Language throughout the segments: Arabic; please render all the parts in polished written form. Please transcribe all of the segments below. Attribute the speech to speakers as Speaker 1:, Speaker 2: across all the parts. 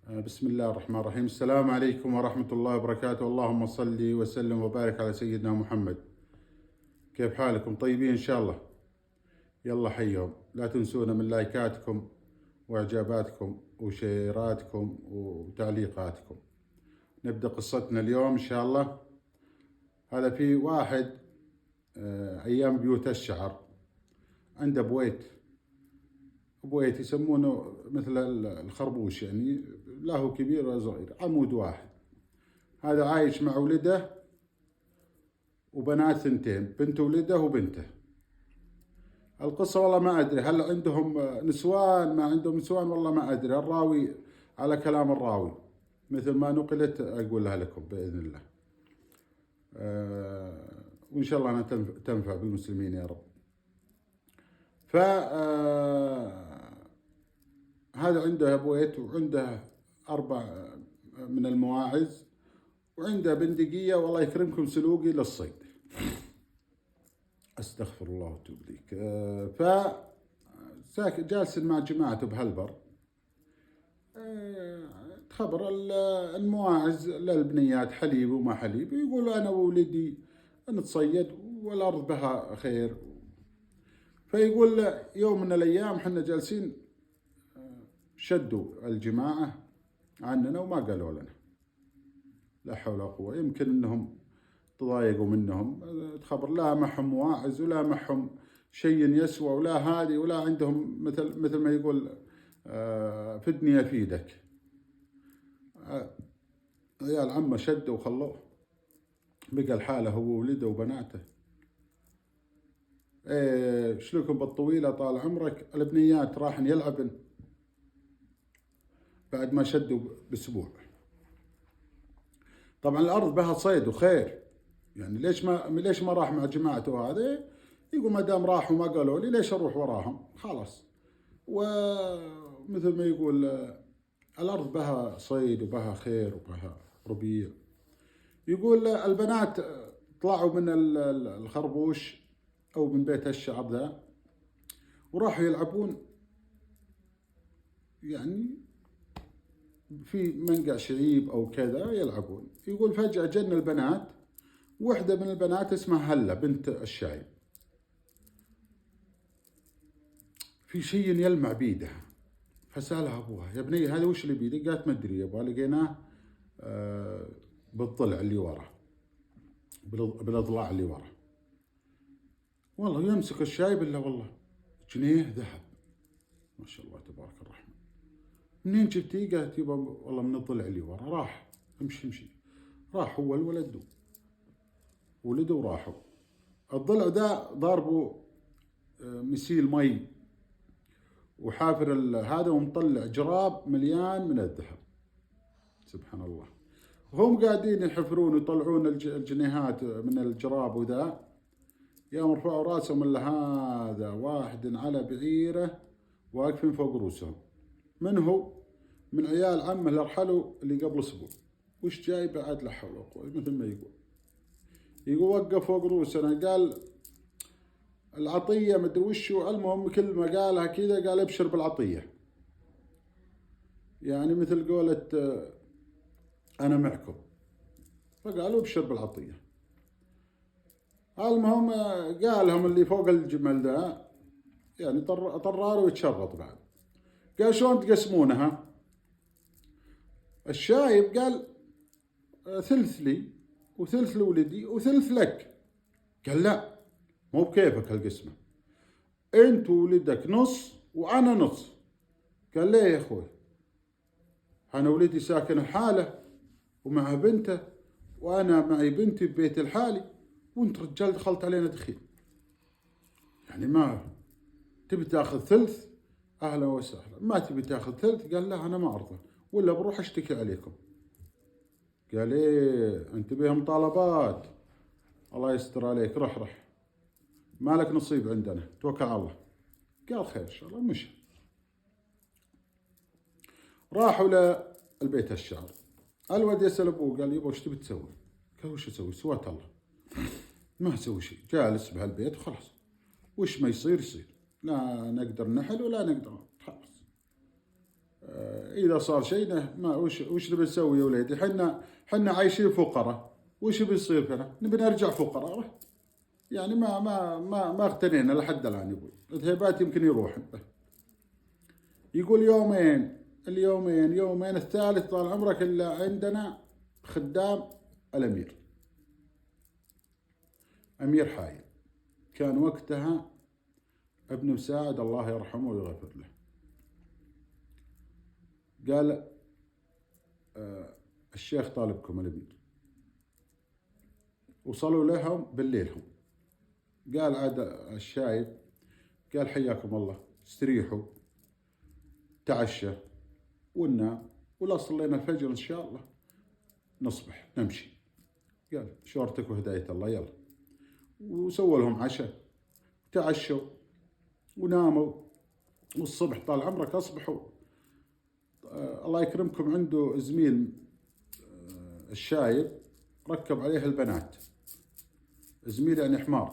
Speaker 1: بسم الله الرحمن الرحيم. السلام عليكم ورحمة الله وبركاته. اللهم صل وسلم وبارك على سيدنا محمد. كيف حالكم؟ طيبين إن شاء الله. يلا حيهم، لا تنسونا من لايكاتكم وإعجاباتكم وشيراتكم وتعليقاتكم. نبدأ قصتنا اليوم إن شاء الله. هذا في واحد أيام بيوت الشعر عنده بويت يسمونه مثل الخربوش، يعني لا هو كبير ولا صغير، عمود واحد. هذا عايش مع ولده وبنات ثنتين، بنت ولده وبنته. القصة والله ما أدري هل عندهم نسوان، ما عندهم نسوان، والله ما أدري. الراوي على كلام الراوي مثل ما نقلت أقولها لكم بإذن الله. وإن شاء الله أنا تنفع بالمسلمين يا رب. ف هذا عنده بويت وعنده 4 من المواعز وعنده بندقية، والله يكرمكم سلوقي للصيد. استغفر الله واتوب اليك. جالس مع جماعته بهالبر. تخبر المواعز للبنيات حليب وما حليب، يقول انا وولدي نتصيد والارض بها خير. فيقول يوم من الايام حنا جالسين، شدوا الجماعة عننا وما قالوا لنا، لا حول ولا قوة. يمكن انهم تضايقوا منهم، تخبر لا معهم مواعز ولا معهم شيء يسوى ولا هذه، ولا عندهم مثل ما يقول فدني افيدك. عيال عمه شدوا وخلوه، بقى الحالة هو وولده وبناته. ايش لكم بالطويلة طال عمرك؟ البنيات راحن يلعبن بعد ما شدوا باسبوع. طبعا الارض بها صيد وخير، يعني ليش ما راح مع جماعته هذه؟ يقول ما دام راحوا ما قالوا لي ليش اروح وراهم؟ خلاص. ومثل ما يقول الارض بها صيد وبها خير وبها ربيع. يقول البنات طلعوا من الخربوش او من بيت الشعر ذا وراحوا يلعبون، يعني في منقع شعيب او كذا يلعبون. يقول فجأة جن البنات، واحدة من البنات اسمها هلة بنت الشايب، في شيء يلمع بيدها. فسألها أبوها يا بني هذا وش اللي بيدك؟ قالت ما أدري يابا، لقيناه بالضلع اللي ورا، بالأضلاع اللي ورا. والله يمسك الشايب إلا والله جنيه ذهب، ما شاء الله تبارك الرحمن. منين جبتيه؟ قالت يابا والله من الضلع اللي ورا. راح امشي راح هو الولد ولده وراحوا. الضلع ده ضاربوا مسيل مي وحافر هذا ومطلع جراب مليان من الذهب. سبحان الله. وهم قاعدين يحفرون ويطلعون الجنيهات من الجراب وذا، يوم رفعوا راسهم الا هذا واحد على بعيره واقفين فوق رؤوسهم. من هو؟ من عيال عمه اللي رحلوا اللي قبل اسبوع. وش جاي بعد؟ لا حول ولا قوه. مثل ما يقول وقف فوق رؤوسنا، قال العطيه مدري وشو. المهم كل ما قالها كذا قال ابشر بالعطيه، يعني مثل قولة انا معكم. فقالوا ابشر بالعطيه. المهم قالهم اللي فوق الجمل ذا، يعني طرار ويتشرط بعد. قال شلون تقسمونها؟ الشايب قال ثلث لي وثلث لولدي وثلث لك. قال لا مو بكيفك هالقسمه، انت وولدك نص وانا نص. قال ليه يا اخوي؟ انا ولدي ساكن حاله ومع بنته، وانا معي بنتي ببيت الحالي، وانت رجال دخلت علينا دخيل. يعني ما تبي تاخذ ثلث؟ اهلا وسهلا. ما تبي تاخذ ثلث؟ قال لا انا ما ارضى، ولا بروح اشتكي عليكم. قال ايه انت بيها مطالبات؟ الله يستر عليك، رح ما لك نصيب عندنا، توكل على الله. قال خير ان شاء الله. مشى. راحوا للبيت الشعر. الولد يسال ابوه قال يبا وش تبي تسوي؟ قال وش اسوي؟ سوات الله ما اسوي شيء، جالس بهالبيت وخلاص، وش ما يصير يصير، لا نقدر نحل ولا نقدر خلاص. إذا صار شيء ما وش نبي نسوي يا وليدي؟ حنا عايشين فقراء، وش بيصير فينا؟ نبي نرجع فقراء. يعني ما اغتنينا لحد الآن. يقول الهيبات يمكن يروح. يقول يومين الثالث طال عمرك إلا عندنا خدام الأمير أمير حايل، كان وقتها ابن مساعد الله يرحمه ويغفر له. قال الشيخ طالبكم الأمير. وصلوا لهم بالليل هم. قال عاد الشايب قال حياكم الله، استريحوا تعشى وننام، ولا صلينا الفجر إن شاء الله نصبح نمشي. قال شورتك وهداية الله، يلا. وسووا لهم عشاء، تعشوا وناموا، والصبح طال عمرك أصبحوا. الله يكرمكم عنده زميل الشايب ركب عليه البنات، زميل يعني حمار،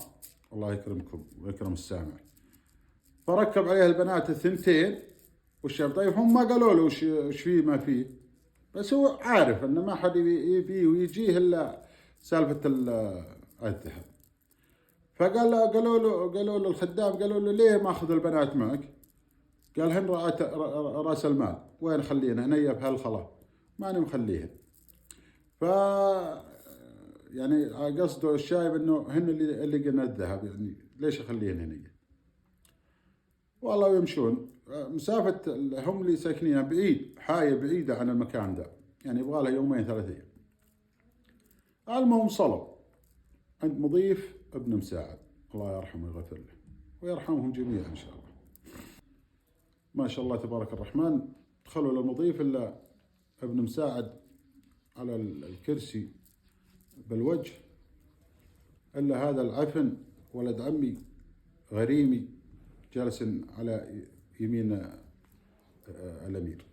Speaker 1: الله يكرمكم ويكرم السامع. فركب عليه البنات الثنتين والشاب. طيب هم ما قالوا له وش فيه ما فيه، بس هو عارف ان ما حد يبيه ويجيه الا سالفه الذهب. قالوا له الخدام، قالوا له ليه ما اخذ البنات معك؟ قال هن راس المال، وين خلينا هنيا بهالخلا، ماني مخليهن. ف يعني قصده الشايب انه هن اللي قلنا الذهب، يعني ليش اخليهن هنيا؟ والله يمشون مسافة، هم اللي ساكنينها بعيد، حاية بعيدة عن المكان ده، يعني يبغى لها 2-3 أيام. المهم صلوا عند مضيف ابن مساعد الله يرحمه ويغفر له ويرحمهم جميعا إن شاء الله. ما شاء الله تبارك الرحمن. دخلوا للمضيف إلا ابن مساعد على الكرسي بالوجه، إلا هذا العفن ولد عمي غريمي جالس على يمين الأمير.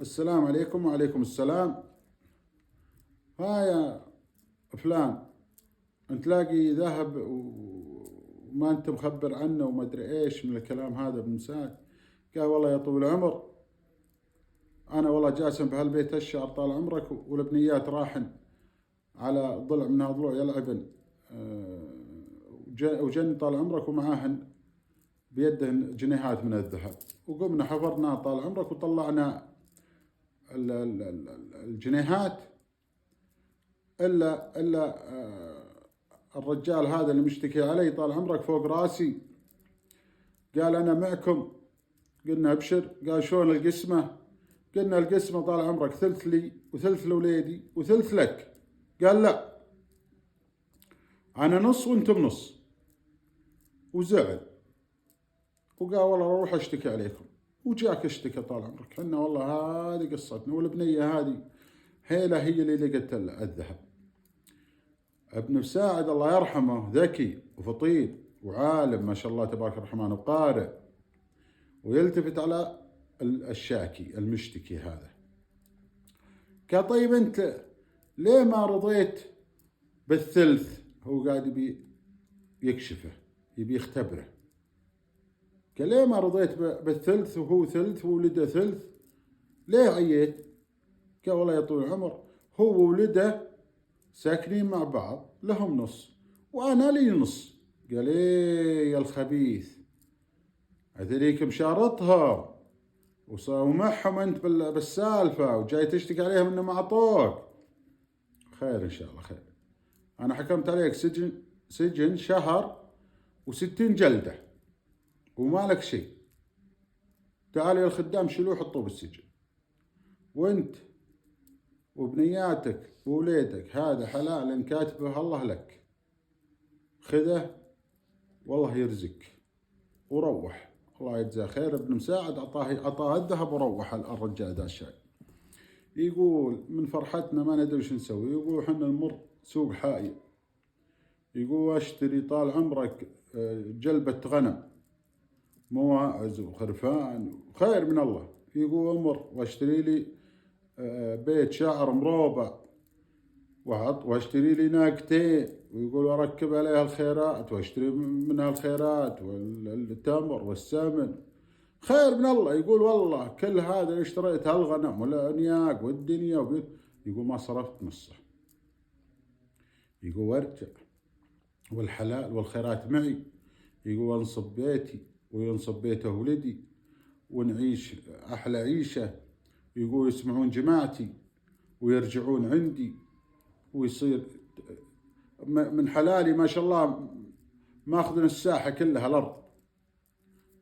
Speaker 1: السلام عليكم. وعليكم السلام. ها يا فلان، انت لاقي ذهب وما انت مخبر عنه وما ادري ايش من الكلام هذا ابن مساعد؟ قال والله يا طويل العمر، انا والله جاسم بهالبيت الشهر طال عمرك، والبنيات راحن على ضلع من هالضلوع يلعبن، وجن طال عمرك ومعاهن بيدهن جنيهات من الذهب، وقمنا حفرنا طال عمرك وطلعنا الجنيهات، إلا الرجال هذا اللي مشتكي علي طال عمرك فوق راسي قال أنا معكم. قلنا أبشر. قال شلون القسمة؟ قلنا القسمة طال عمرك ثلث لي وثلث لوليدي وثلث لك. قال لا، أنا نص وأنتم نص. وزعل وقال والله أروح أشتكي عليكم. وجاك اشتكى طال عمرك، حنا والله هذه قصتنا، والبنية هذه هيلة هي اللي لقت الذهب. ابن مساعد الله يرحمه ذكي وفطين وعالم ما شاء الله تبارك الرحمن وقارئ، ويلتفت على الشاكي المشتكي هذا. قال طيب انت ليه ما رضيت بالثلث؟ هو قاعد يبي يكشفه، يبي يختبره. قال ليه ما رضيت بالثلث وهو ثلث وولده ثلث؟ ليه عييت؟ قال والله يا طويل العمر، هو وولده ساكنين مع بعض لهم نص وانا لي نص. قال ايه يا الخبيث، هذيك مشارطهم ومعهم انت بالسالفه وجاي تشتكي عليهم انه ما اعطوك. خير ان شاء الله خير. انا حكمت عليك سجن شهر و60 جلده وما لك شيء. تعال يا الخدام شيلوه حطوه بالسجن، وانت وبنياتك ووليدك هذا حلال ان كاتبه الله لك، خذه والله يرزقك. وروح الله يجزاه خير. ابن مساعد عطاه الذهب وروح الرجال ذا الشاي. يقول من فرحتنا ما ندري وش نسوي. يقول حنا نمر سوق حائي، يقول اشتري طال عمرك جلبة غنم مواعز وخرفان خير من الله. يقول امر واشتري لي بيت شعر مروبع واشتري لي ناقتين، ويقول اركب عليها الخيرات واشتري منها الخيرات والتمر والسمن. خير من الله. يقول والله كل هذا اللي اشتريت هالغنم والأنياق والدنيا يقول ما صرفت نصه. يقول وارجع والحلال والخيرات معي. يقول وانصب بيتي وينصب بيت ولدي ونعيش أحلى عيشة. يقول يسمعون جماعتي ويرجعون عندي ويصير من حلالي ما شاء الله ماخذ الساحة كلها الأرض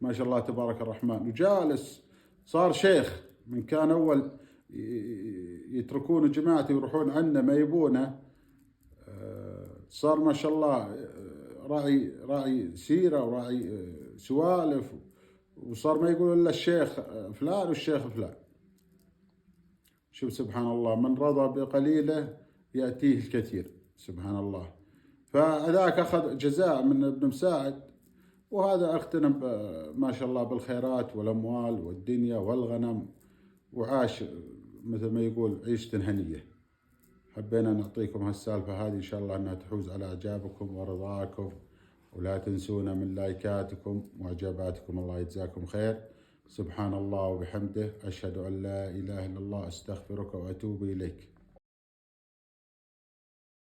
Speaker 1: ما شاء الله تبارك الرحمن. وجالس صار شيخ، من كان أول يتركون جماعتي ويروحون عنا ما يبونه، صار ما شاء الله راعي سيرة وراعي سوالف، وصار ما يقول إلا الشيخ فلان والشيخ فلان. شوف سبحان الله، من رضى بقليله يأتيه الكثير سبحان الله. فذاك أخذ جزاء من ابن مساعد، وهذا اغتنم ما شاء الله بالخيرات والأموال والدنيا والغنم، وعاش مثل ما يقول عيشة هنية. حبينا نعطيكم هالسالفة هذه، إن شاء الله أنها تحوز على إعجابكم ورضاكم، ولا تنسونا من لايكاتكم وإعجاباتكم. الله يجزاكم خير. سبحان الله وبحمده، أشهد أن لا إله إلا الله، أستغفرك وأتوب إليك.